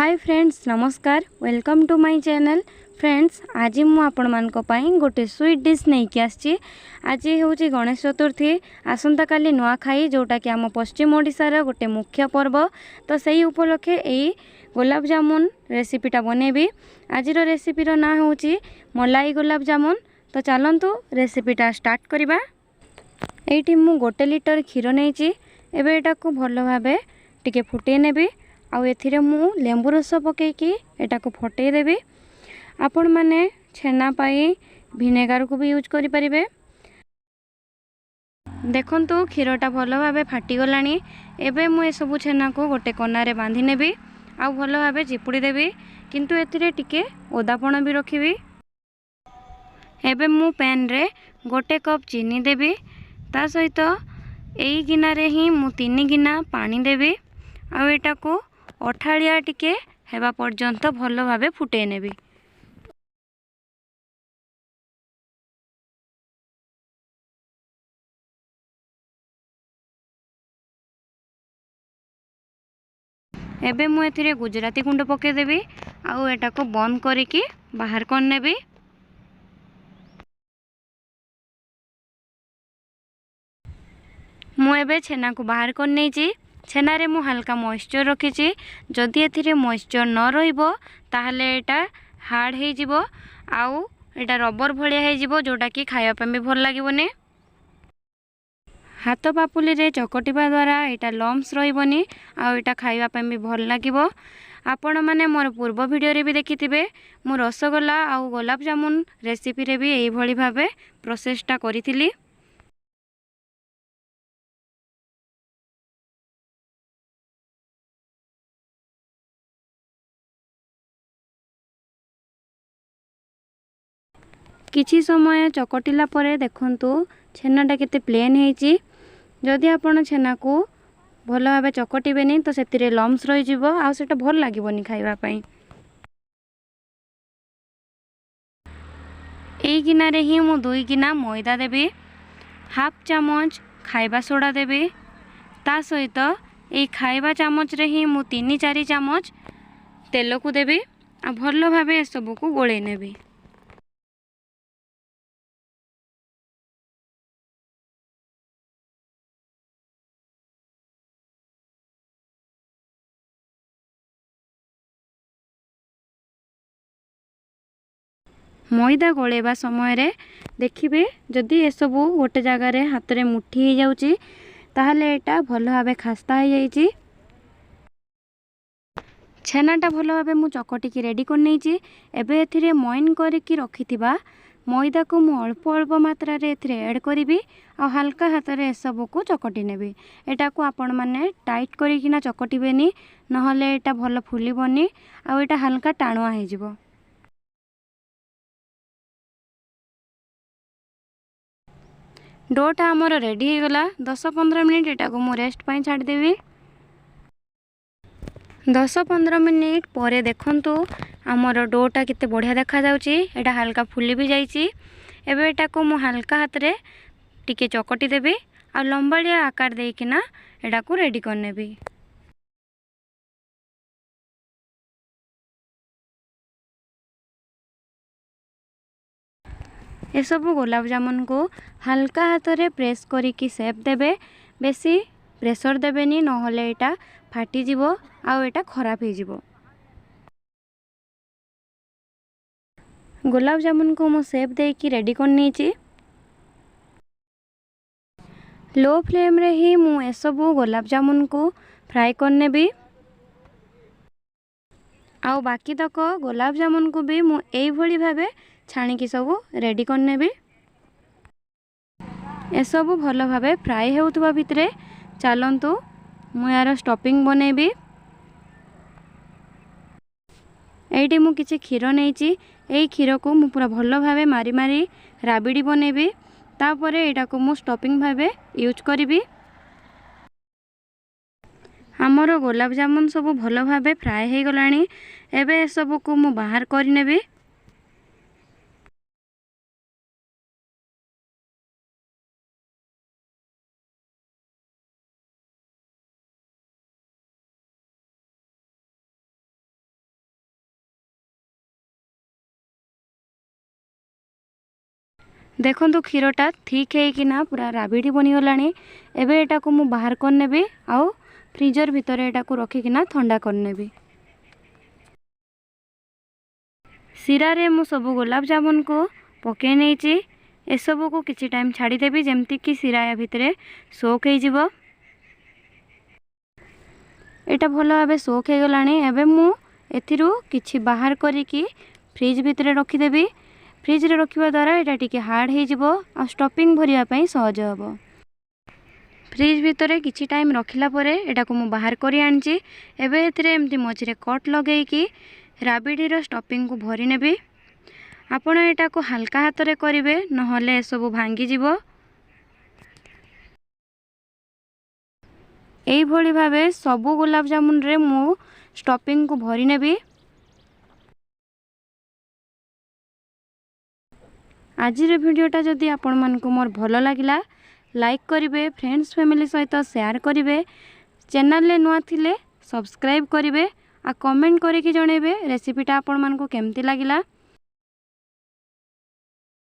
हाय friends नमस्कार welcome to my channel. Friends आज मु आपण मानक पई गोटे स्वीट डिश नहीं कि आछि। आज होची गणेश चतुर्थी, आसंता काली नुआखाई जोटा कि आम पश्चिम ओडिशार गोटे मुख्य पर्व। तो सही उपलक्षे यही गुलाब जामुन रेसिपीटा बनैबी। आजिर रेसिपीर ना होची मलाई गुलाब जामुन। तो चलंतु रेसिपीटा स्टार्ट करिबा। एठी मु गोटे लिटर क्षीर नेइची। एबे एटा को भलो भाबे टिके फुटै नेबी। आउ एथिरे मु लेंबू रस पकेकी एटा को फटै देबी। आपण माने छेना पाई विनेगार को भी यूज करि परिबे। देखंतु क्षीरटा भलो भाबे फाटी गलानी। एबे मु ए सब छेना को गोटे कोनारे बांधी नेबी। आउ भलो भाबे चिपुड़ी देबी, किंतु एथिरे टिके ओदापण भी रखिबी। एबे मु पैन रे गोटे कप चीनी देबी। ता सहित एई गिनारे ही मु 3 गिना पानी देबी। आउ एटा को अठालिया टिके हेबा पर्यंत भलो भाबे फुटै नेबी। एबे मु एथिरे गुजराती गुंड पके देबी। आउ एटा को बंद करिकी बाहर कर नेबी। मु एबे छेना को बाहर कर नेची। छेना रे मु हल्का मॉइस्चर रखिची। जदि एथिरे मॉइस्चर न रहिबो ताहले एटा हार्ड हे जिवो। आउ एटा रबर भलिया हे जिवो, जोटा कि खाया पे भी भल लागिवोनी। हाथ पापुली रे चकटिबा द्वारा एटा लम्स रहिबोनी। आउ एटा खाइबा पे भी भल लागिवो। आपण माने मोर पूर्व वीडियो रे भी देखिथिबे। मु रसगोल्ला आउ गुलाब जामुन रेसिपी रे भी एई भली भाबे प्रोसेसटा करिथिली। किछि समय चकटिला परे देखंतु छेनाटा केते प्लेन हेची। जदि आपण छेना को भलो भाबे चकटिबेनी तो सेतिरे लम्स रहि जिवो। आ सेटा भल लागिवोनी खाइबा पई। एई गिनारे ही मु 2 गिना मैदा देबी। हाफ चामच खाइबा सोडा देबी। ता सहित एई खाइबा चामच रे ही मु 3-4 चामच तेल को देबी। आ भलो भाबे सब को गोळै नेबी। मैदा गोलेबा समय रे देखिबे जदि ए सब गोटे जगह रे हाथ रे मुठी हो जाउची ताहले एटा भलो भाबे खास्ता हो जाईची। छेनाटा भलो भाबे मु चकटी की रेडी कर नेची। एबे एथिरे मॉइन करके रखिथिबा मैदा को मु अल्प अल्प मात्रा रे एथिरे ऐड करिबी। आ हल्का हाथ रे ए सब को चकटी नेबी। एटा को आपण माने टाइट करिकिना चकटिबेनी, नहले एटा भलो फुलिबोनी। आ एटा हल्का टाणुआ हे जिवो। डोटा आमर रेडी हो गला। 10-15 मिनिट एटा को मु रेस्ट पई छाड़ देबी। 10-15 मिनिट परे देखंतु आमर डोटा किते बढ़िया देखा जाउची। एटा हल्का फुली भी जाईची। एबे एटा को मु हल्का हाथ रे टिके चकटी देबी। आ लंबालिया आकार देकिना एटा को रेडी कर नेबी। ए सब गुलाब जामुन को हल्का हाथ रे प्रेस करिकी शेप देबे। बेसी प्रेशर देबेनी, नहले एटा फाटी जिवो। आउ एटा खराब हे जिवो। गुलाब जामुन को मु शेप देकी रेडी कर नेची। लो फ्लेम रे ही मु ए सब गुलाब जामुन को फ्राई कर नेबी। आउ बाकी तक गुलाब जामुन को भी मु एई भली भाबे छाणी सब रेडी कर नेबी। ए सब भलो भाबे फ्राई हेउतबा भितरे चलंतु मु यार स्टफिंग बनेबी। एइटी मु किछि क्षीर नेची। एई क्षीर को मु पूरा भलो भाबे मारी मारी राबिडी बनेबी। तापरे एटा को मु स्टफिंग भाबे यूज करिबी। हमरो गुलाब जामुन सब भलो भाबे फ्राई हे गलानी। एबे ए सब को मु बाहर करि नेबी। देखंतु क्षीरटा ठीक है पूरा राबिड़ी बनीगलानी। एबे एटा को मु बाहर करनेबी आउ फ्रीजर भितर एटा को रखिकिना ठंडा करनेबी। सिरा रे मु सब गुलाब जामुन को पके नेछि। ए सब को किछि टाइम छाड़ी देबी जेमति कि सिरा या भितरे सोक हे जिवो। एटा भलो भाबे सोक हे गलानी। एबे मु एथिरु किछि बाहर करिकी फ्रिज भितरे रखी देबी। फ्रिज रे रखिबा द्वारा एटा टिके हार्ड हे जिवो आ स्टफिंग भरिया पई सहज हबो। फ्रिज भितरे किछि टाइम रखिला परे एटा को मु बाहर करी आनछि। एबे एथिरे एमति मझिरे कट लगेइकी राबिडी रो स्टफिंग को भरी नेबी। आपण एटा को हल्का हाथ रे करिवे नहले सब भांगी जिवो। एई भली भाबे सबु गुलाब जामुन रे मु स्टफिंग को भरी नेबी। आज वीडियोटा जदि आपण मन को मोर भलो लागिला लाइक करिवे, फ्रेंड्स फैमिली सहित शेयर करिवे, चैनल ले नुआ थिले सब्सक्राइब करिवे आ कमेंट करिके जणेबे रेसिपीटा आपण मन को केमती लागिला।